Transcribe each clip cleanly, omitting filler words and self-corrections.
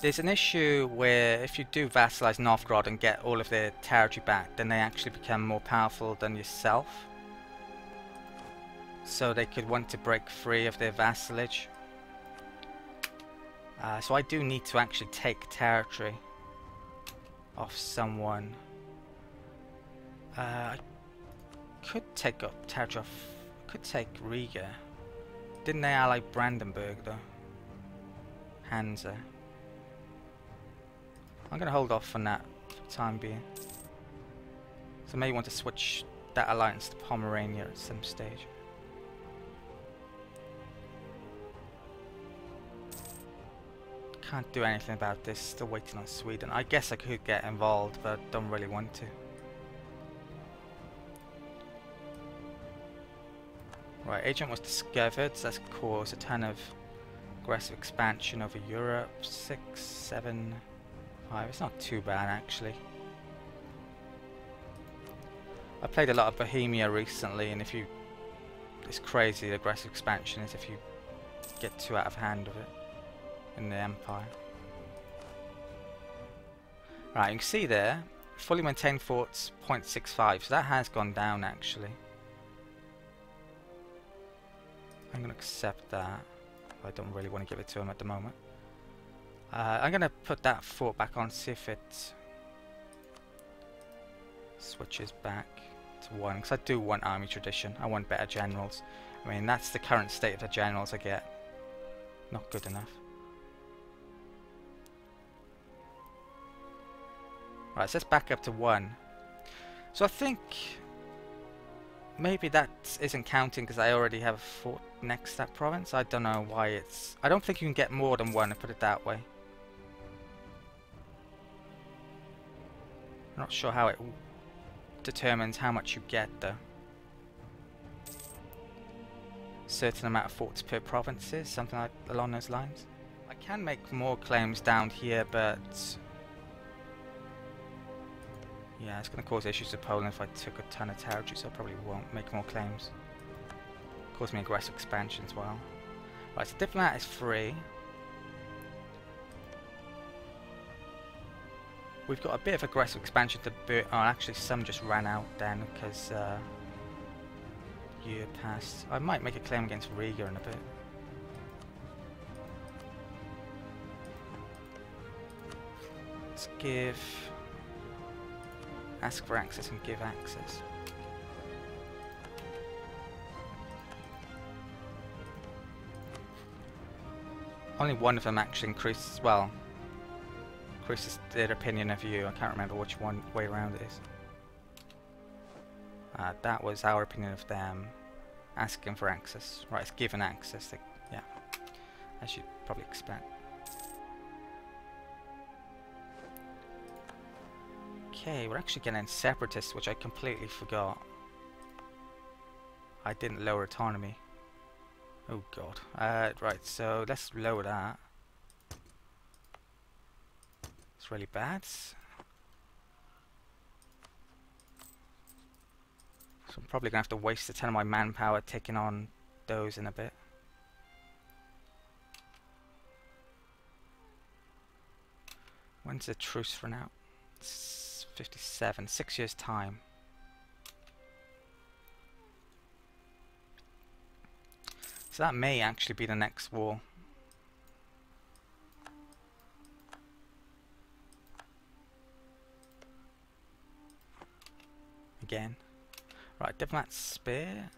There's an issue where if you do vassalize Novgorod and get all of their territory back, then they actually become more powerful than yourself. So they could want to break free of their vassalage. So I do need to actually take territory off someone. I could take up territory off... could take Riga. Didn't they ally Brandenburg though? Hansa. I'm going to hold off on that for the time being. So maybe want to switch that alliance to Pomerania at some stage. Can't do anything about this, still waiting on Sweden. I guess I could get involved, but don't really want to. Right, agent was discovered, so that's caused a ton of aggressive expansion over Europe. 6, 7, 5, it's not too bad actually. I played a lot of Bohemia recently, and if you... it's crazy, the aggressive expansion is if you get too out of hand with it in the Empire. Right, you can see there, fully maintained forts 0.65, so that has gone down actually. I'm going to accept that. I don't really want to give it to him at the moment. I'm going to put that fort back on, see if it switches back to 1, because I do want army tradition. I want better generals. I mean, that's the current state of the generals I get. Not good enough. Right, so let's back up to 1. So I think maybe that isn't counting because I already have a fort next to that province. I don't know why it's... I don't think you can get more than 1, to put it that way. I'm not sure how it determines how much you get though. Certain amount of forts per provinces, something like along those lines. I can make more claims down here, but yeah, it's going to cause issues to Poland if I took a ton of territory, so I probably won't make more claims. Cause me aggressive expansion as well. Right, so diplomat is free. We've got a bit of aggressive expansion to oh, actually some just ran out then because year passed. I might make a claim against Riga in a bit. Let's give... ask for access and give access. Only one of them actually increases, well, increases their opinion of you. I can't remember which one way around it is. That was our opinion of them. Asking for access. Right, it's given access. Yeah, as you'd probably expect. Okay, we're actually getting separatists, which I completely forgot. I didn't lower autonomy. Oh god. Right, so let's lower that. It's really bad. So I'm probably going to have to waste a ton of my manpower taking on those in a bit. When's the truce run out? It's 57, 6 years time. So that may actually be the next war. Again. Right, diplomat spear.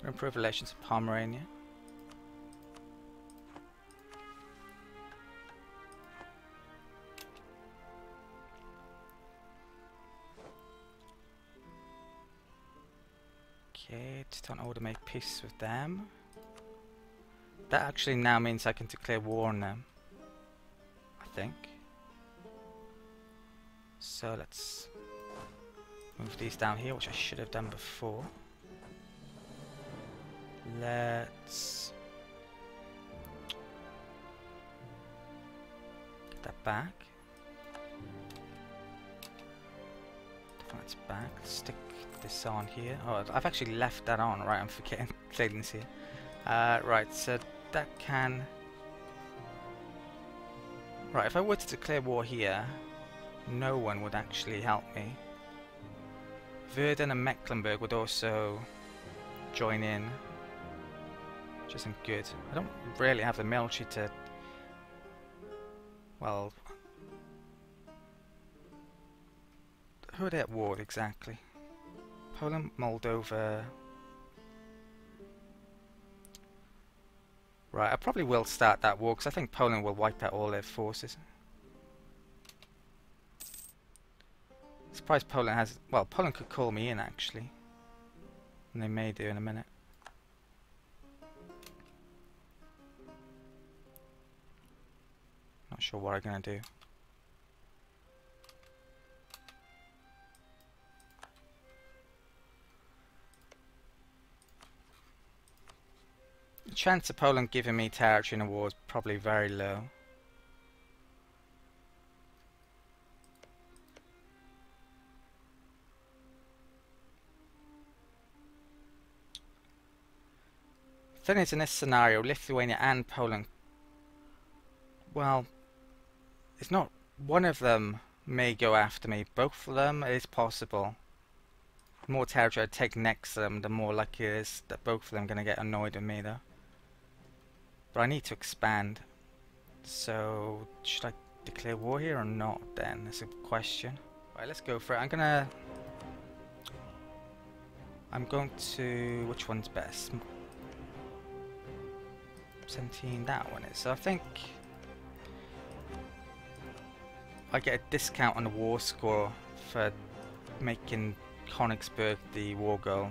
Improve relations with Pomerania. Okay, just don't order make peace with them. That actually now means I can declare war on them, I think. So let's move these down here, which I should have done before. Let's that back. That's back. Stick this on here. Oh, I've actually left that on. Right, I'm forgetting things here. Right, so that can... Right, if I were to declare war here, no one would actually help me. Verden and Mecklenburg would also join in, which isn't good. I don't really have the military to... Well... Who are they at war with exactly? Poland, Moldova... Right, I probably will start that war because I think Poland will wipe out all their forces. Surprised Poland has... Well, Poland could call me in actually. And they may do in a minute. Not sure what I'm going to do. The chance of Poland giving me territory in a war is probably very low. The thing is, in this scenario, Lithuania and Poland, well, it's not one of them may go after me. Both of them is possible. The more territory I take next to them, the more likely it is that both of them are going to get annoyed with me though. But I need to expand. So, should I declare war here or not then? That's a question. Right, let's go for it. I'm going to... Which one's best? 17, that one is. So I think I get a discount on the war score for making Königsberg the war goal.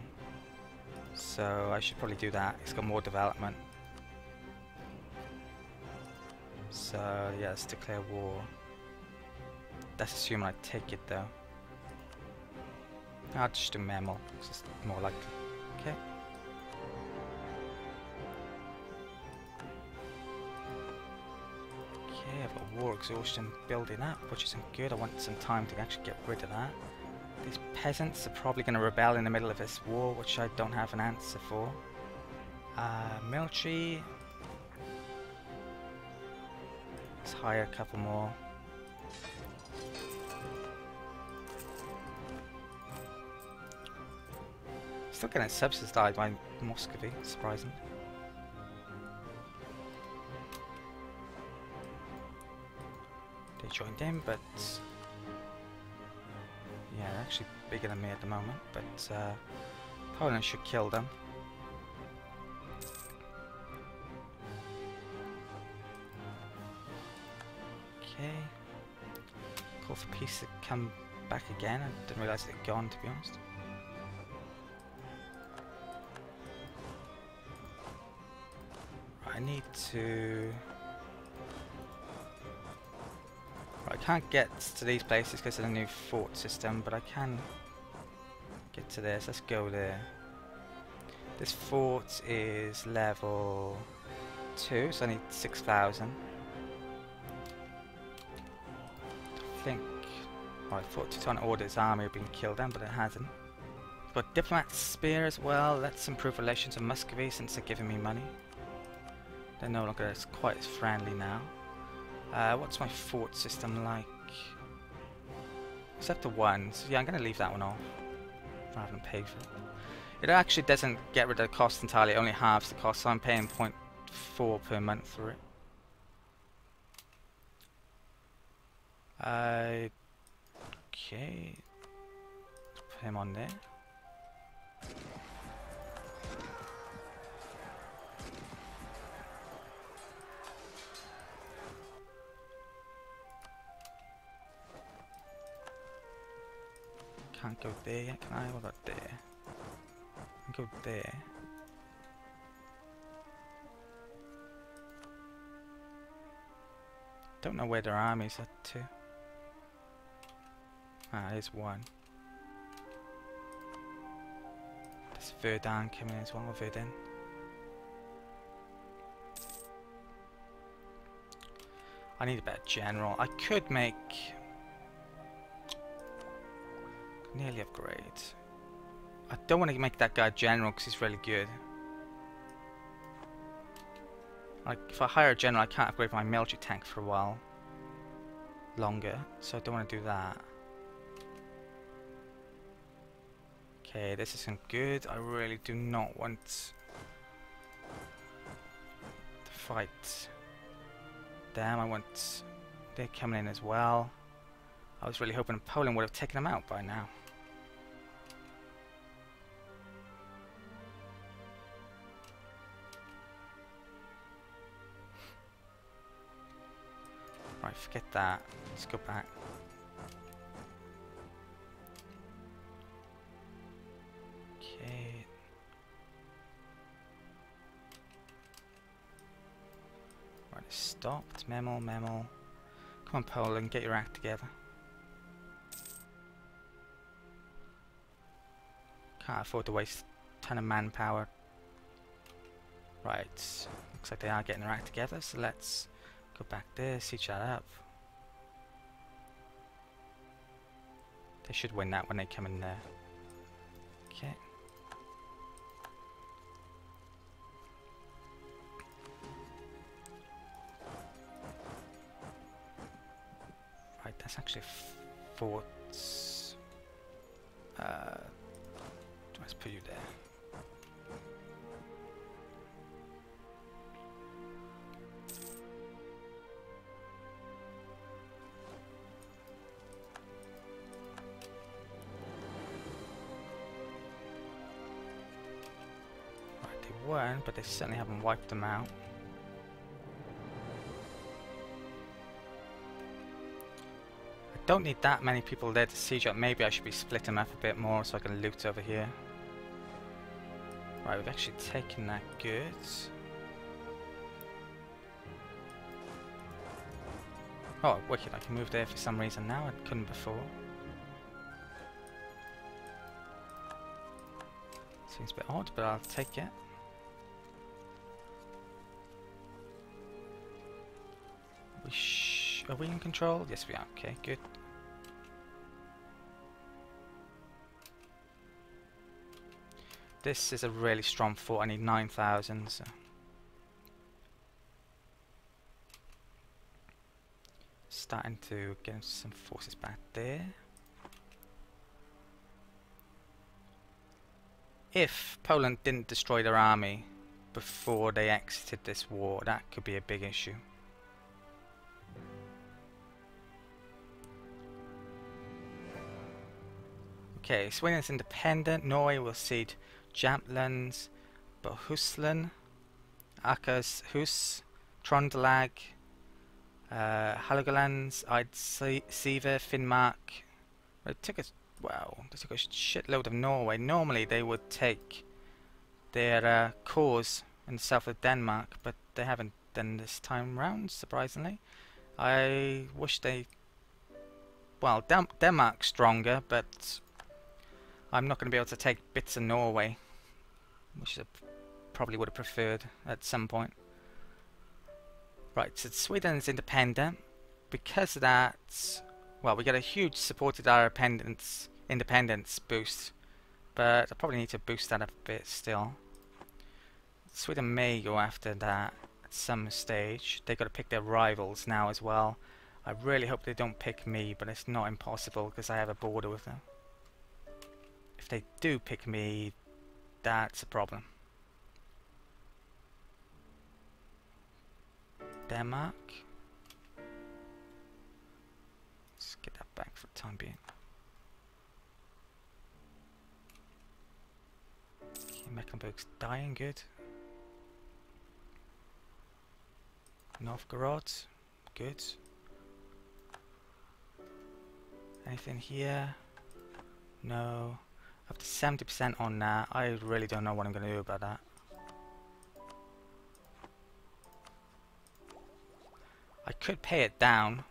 So I should probably do that. It's got more development. So yeah, let's declare war. That's assuming I take it though. I'll just do Memel, it's just more likely. Okay. Okay, I've got war exhaustion building up, which isn't good. I want some time to actually get rid of that. These peasants are probably going to rebel in the middle of this war, which I don't have an answer for. Military. Let's hire a couple more. Still getting subsidized by Muscovy, surprising. They joined in, but yeah, they're actually bigger than me at the moment. But Poland should kill them. Okay. Call for peace to come back again. I didn't realise they'd gone, to be honest. I need to... Right, I can't get to these places because of the new fort system, but I can get to this. Let's go there. This fort is level 2, so I need 6,000. I think... Oh, I thought Teuton ordered his army had been killed then, but it hasn't. Got Diplomat's Spear as well. Let's improve relations with Muscovy since they're giving me money. They're no longer quite as friendly now. What's my fort system like? It's up to 1, so yeah, I'm going to leave that one off rather than pay for it. It actually doesn't get rid of the cost entirely, it only halves the cost, so I'm paying 0.4 per month for it. Okay, put him on there. Can't go there yet, can I? What about there? I can go there. Don't know where their army's at to. Ah, there's one. There's Verdun coming in as well, Verdun. I need a better general. I could make... nearly upgrade. I don't want to make that guy general because he's really good. Like, if I hire a general, I can't upgrade my military tank for a while longer, so I don't want to do that. Okay, this isn't good. I really do not want to fight them. I want... they're coming in as well. I was really hoping Poland would have taken them out by now. Right, forget that. Let's go back. Okay. Right, it's stopped. Memo. Come on, Poland, get your act together. Can't afford to waste a ton of manpower. Right, looks like they are getting their act together, so let's go back there, siege that up. They should win that when they come in there. Okay. Right, that's actually forts. Let's put you there. Right, they weren't, but they certainly haven't wiped them out. I don't need that many people there to siege up. Maybe I should be splitting them up a bit more so I can loot over here. Right, we've actually taken that goods. Oh, wicked, I can move there for some reason now, I couldn't before. Seems a bit odd, but I'll take it. Are we in control? Yes we are, okay, good. This is a really strong fort. I need 9,000. So. Starting to get some forces back there. If Poland didn't destroy their army before they exited this war, that could be a big issue. Okay, Sweden's independent. Norway will cede Jämtlands, Bohuslän, Akershus, Trøndelag, Hålogalands, Eidsiva, Finnmark. It took us, wow, they took a shitload of Norway. Normally they would take their cause in the south of Denmark, but they haven't done this time round, surprisingly. I wish they, well, Denmark's stronger, but I'm not going to be able to take bits of Norway, which I probably would have preferred at some point. Right, so Sweden's independent. Because of that, well, we get a huge supported our independence boost, but I probably need to boost that up a bit still. Sweden may go after that at some stage. They've got to pick their rivals now as well. I really hope they don't pick me, but it's not impossible because I have a border with them. If they do pick me, that's a problem. Denmark. Let's get that back for the time being. Okay, Mecklenburg's dying, good. Novgorod, good. Anything here? No. Up to 70% on that. I really don't know what I'm going to do about that. I could pay it down.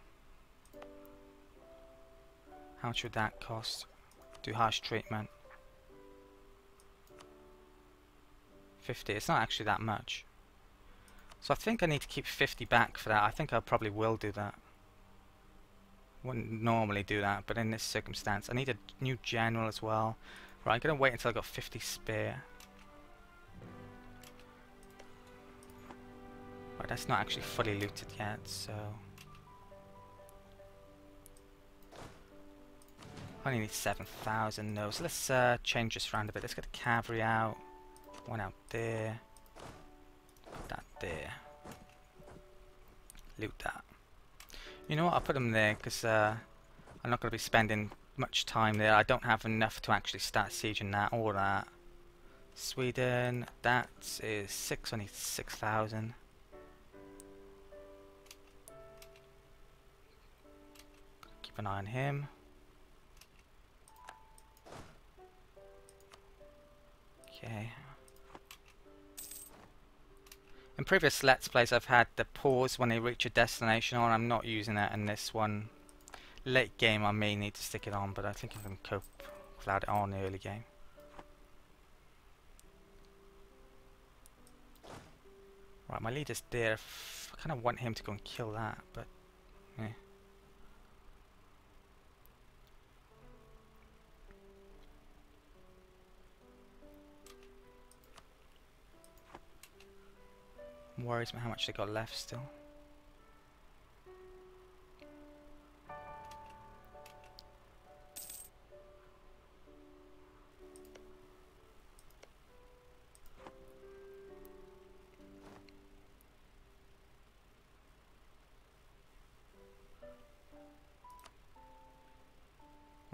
How much would that cost? Do harsh treatment. 50. It's not actually that much. So I think I need to keep 50 back for that. I think I probably will do that. Wouldn't normally do that, but in this circumstance, I need a new general as well. Right, I'm going to wait until I got 50 spare. Right, that's not actually fully looted yet, so... I only need 7,000, no. So let's change this around a bit. Let's get the cavalry out. One out there. Put that there. Loot that. You know what, I'll put them there because I'm not going to be spending much time there. I don't have enough to actually start sieging that or that. Sweden, that is I need 6,000. Keep an eye on him. Okay. In previous Let's Plays I've had the pause when they reach a destination on. I'm not using that in this one. Late game I may need to stick it on, but I think I can cope without it on early game. Right, my leader's there. I kind of want him to go and kill that, but... eh. Worries me how much they got left still.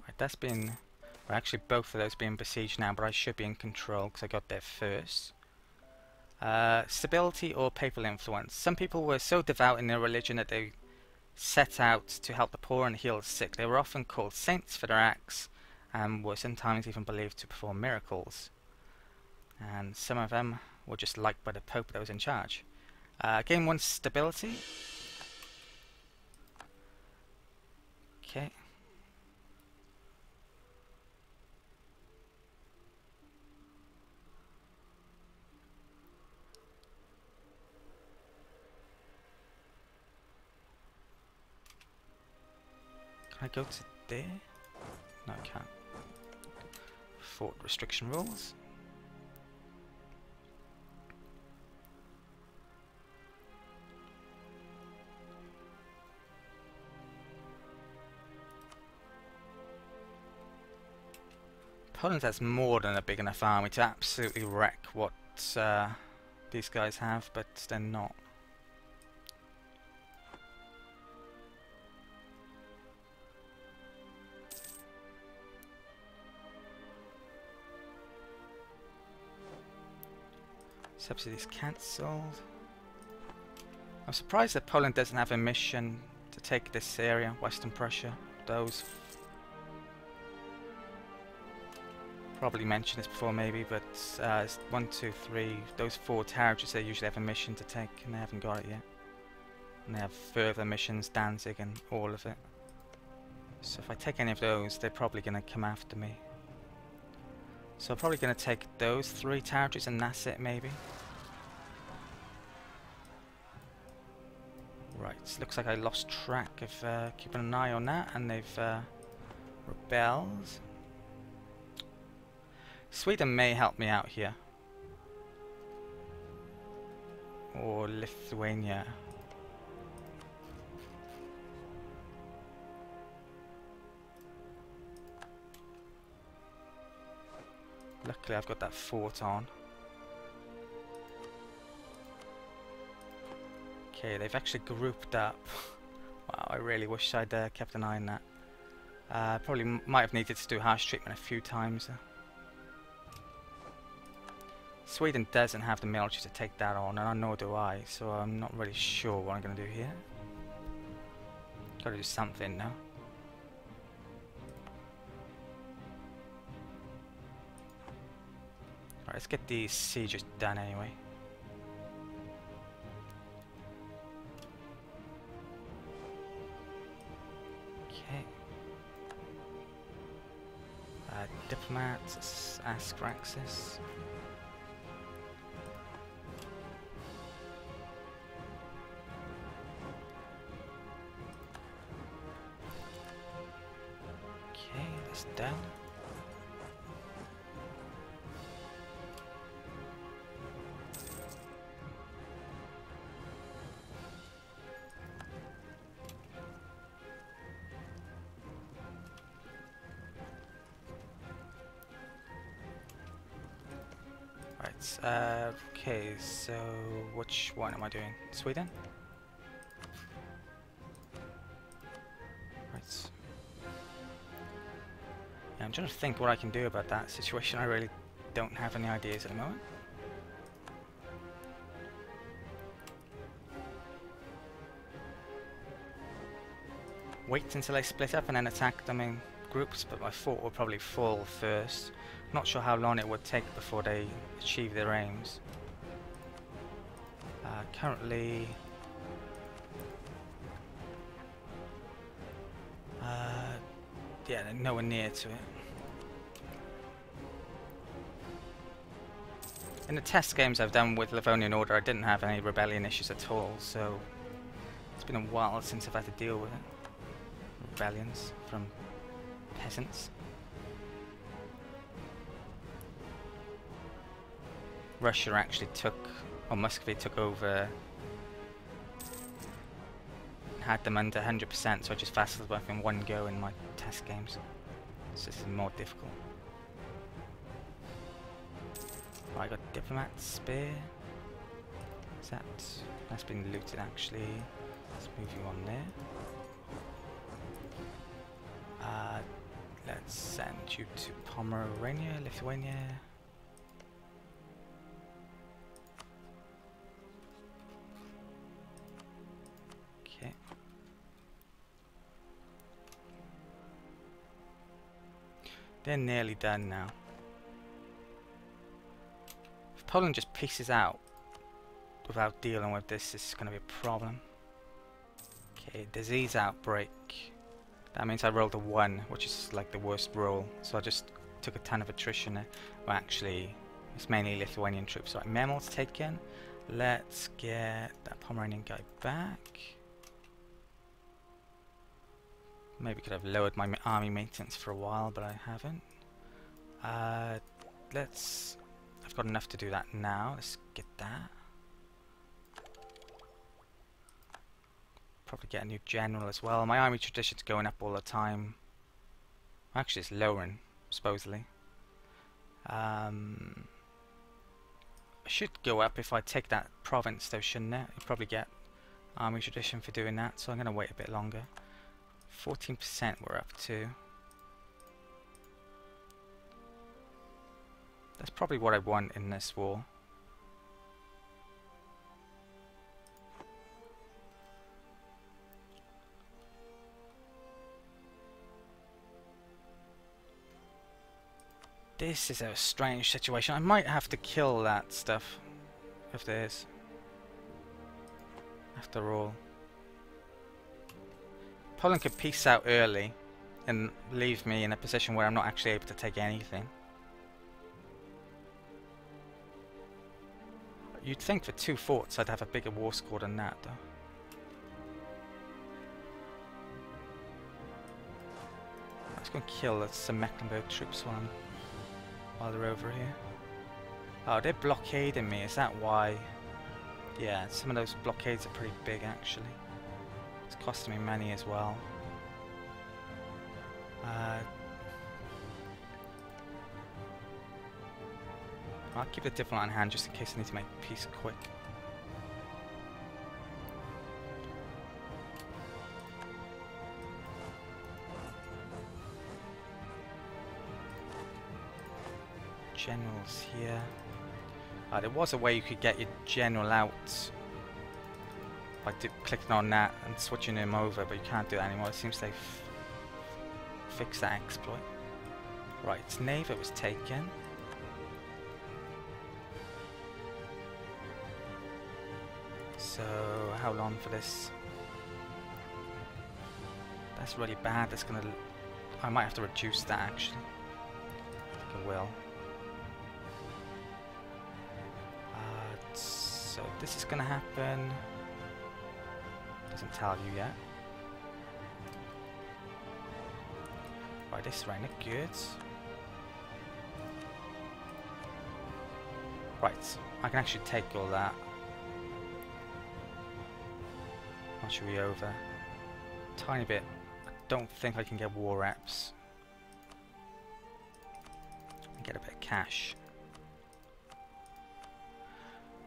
Right, that's been... well, actually both of those being besieged now, but I should be in control because I got there first. Stability or papal influence. Some people were so devout in their religion that they set out to help the poor and heal the sick. They were often called saints for their acts and were sometimes even believed to perform miracles. And some of them were just liked by the Pope that was in charge. Gain 1 stability. Okay. Can I go to there? No, I can't. Fort restriction rules. Poland has more than a big enough army to absolutely wreck what these guys have, but they're not. Subsidies cancelled. I'm surprised that Poland doesn't have a mission to take this area, Western Prussia. Those probably mentioned this before maybe, but 1, 2, 3, those 4 territories they usually have a mission to take and they haven't got it yet. And they have further missions, Danzig and all of it. So if I take any of those, they're probably going to come after me. So I'm probably going to take those 3 territories and that's it maybe. Right, looks like I lost track of keeping an eye on that, and they've rebelled. Sweden may help me out here. Or Lithuania. Luckily I've got that fort on. Okay, they've actually grouped up. Wow, I really wish I'd kept an eye on that. Probably might have needed to do harsh treatment a few times. Sweden doesn't have the military to take that on, and nor do I, so I'm not really sure what I'm going to do here. Gotta do something now. Alright, let's get these sieges done anyway. Okay. Diplomats, ask Raxus. It's dead. Right, okay, so which one am I doing? Sweden? Right. Yeah, I'm trying to think what I can do about that situation. I really don't have any ideas at the moment. Wait until they split up and then attack them in groups, but my fort will probably fall first. Not sure how long it would take before they achieve their aims. Currently, yeah, they're nowhere near to it. In the test games I've done with Livonian Order, I didn't have any rebellion issues at all, so it's been a while since I've had to deal with it. Rebellions from peasants. Russia actually took, or Muscovy took over, had them under 100%, so I just vassalled them in one go in my test games. So this is more difficult. Right, I got Diplomat Spear. Is that's been looted actually. Let's move you on there. Let's send you to Pomerania, Lithuania. Okay. They're nearly done now. If Poland just pieces out without dealing with this, this is going to be a problem. Okay, disease outbreak. That means I rolled a 1, which is like the worst roll. So I just took a ton of attrition there. Well, actually, it's mainly Lithuanian troops. Right, Memel's taken. Let's get that Pomeranian guy back. Maybe could have lowered my army maintenance for a while, but I haven't. I've got enough to do that now. Let's get that. Probably get a new general as well. My army tradition's going up all the time. Actually, it's lowering, supposedly. I should go up if I take that province, though, shouldn't it? You probably get army tradition for doing that, so I'm going to wait a bit longer. 14% we're up to. That's probably what I want in this war. This is a strange situation. I might have to kill that stuff, if there is. After all. Poland could peace out early and leave me in a position where I'm not actually able to take anything. You'd think for 2 forts I'd have a bigger war score than that, though. Let's go and kill some Mecklenburg troops while they're over here. Oh, they're blockading me. Is that why? Yeah, some of those blockades are pretty big, actually. It's costing me money as well. I'll keep the diplomat in hand just in case I need to make peace quick. Generals here. There was a way you could get your general out by clicking on that and switching him over, but you can't do that anymore. It seems they've fixed that exploit. Right, Neva was taken. So, how long for this? That's really bad. That's gonna. I might have to reduce that actually. I think I will. So this is gonna happen. Doesn't tell you yet. Right, this is really good. Right, I can actually take all that. What should we over? Tiny bit. I don't think I can get war reps. And get a bit of cash.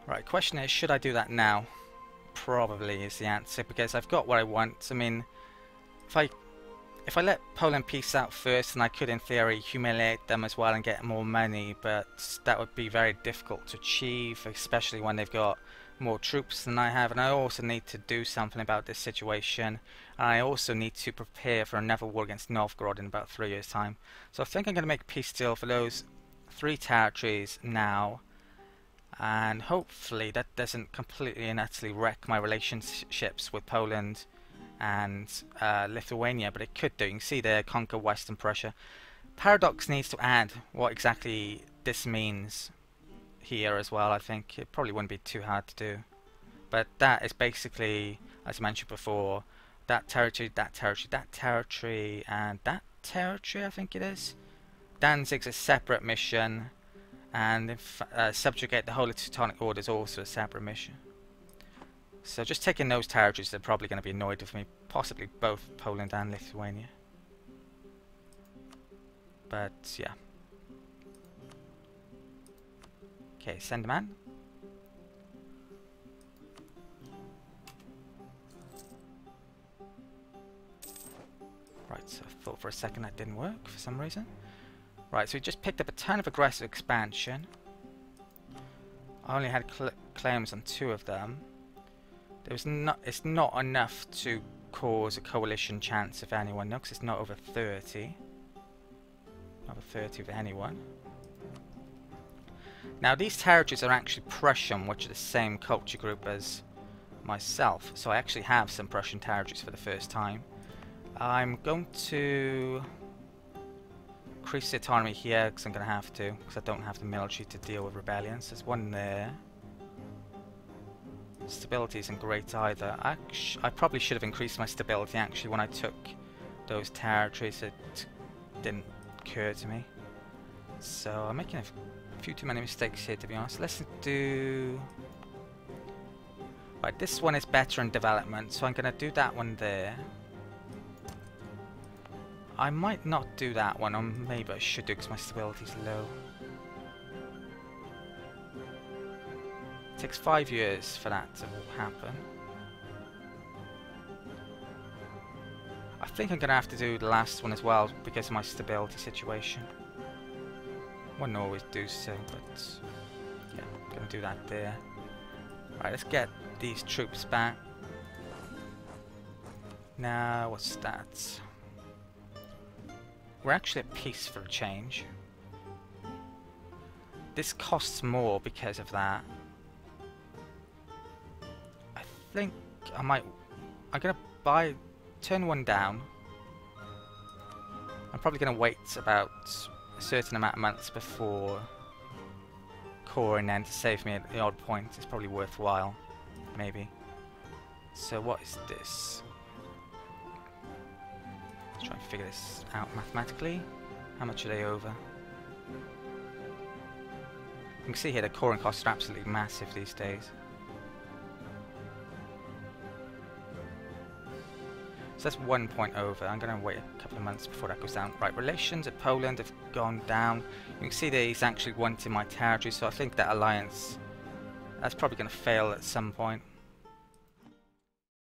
Right, question is, should I do that now? Probably is the answer, because I've got what I want. I mean, if I let Poland peace out first, then I could in theory humiliate them as well and get more money, but that would be very difficult to achieve, especially when they've got more troops than I have. And I also need to do something about this situation, and I also need to prepare for another war against Novgorod in about 3 years' time. So I think I'm going to make a peace deal for those 3 territories now, and hopefully that doesn't completely and utterly wreck my relationships with Poland and Lithuania, but it could do. You can see there, conquer Western Prussia. Paradox needs to add what exactly this means here as well. I think it probably wouldn't be too hard to do, but that is basically, as I mentioned before, that territory, that territory, that territory, and that territory, I think it is. Danzig's a separate mission, and if, subjugate the Holy Teutonic Order is also a separate mission. So just taking those territories, they're probably going to be annoyed with me, possibly both Poland and Lithuania. But yeah. Okay, send a man. Right, so I thought for a second that didn't work for some reason. Right, so we just picked up a ton of aggressive expansion. I only had claims on 2 of them. It's not enough to cause a coalition chance of anyone, no, because it's not over 30. Over 30 of anyone. Now these territories are actually Prussian, which are the same culture group as myself, so I actually have some Prussian territories for the first time. I'm going to increase the autonomy here, because I'm going to have to, because I don't have the military to deal with rebellions. There's one there. Stability isn't great either. I probably should have increased my stability actually when I took those territories. It didn't occur to me. So I'm making a few too many mistakes here, to be honest. Let's do... Right, this one is better in development, so I'm going to do that one there. I might not do that one, or maybe I should do because my stability is low. It takes 5 years for that to happen. I think I'm going to have to do the last one as well because of my stability situation. Wouldn't always do so, but yeah, I'm going to do that there. Right, let's get these troops back. Now, what's that? We're actually at peace for a change. This costs more because of that. I think I'm gonna turn one down. I'm probably gonna wait about a certain amount of months before coring then to save me at the odd point. It's probably worthwhile, maybe. So what is this? Let's try and figure this out mathematically. How much are they over? You can see here the coring costs are absolutely massive these days. So that's 1 point over. I'm going to wait a couple of months before that goes down. Right, relations at Poland have gone down. You can see that he's actually wanting my territory, so I think that alliance, that's probably going to fail at some point.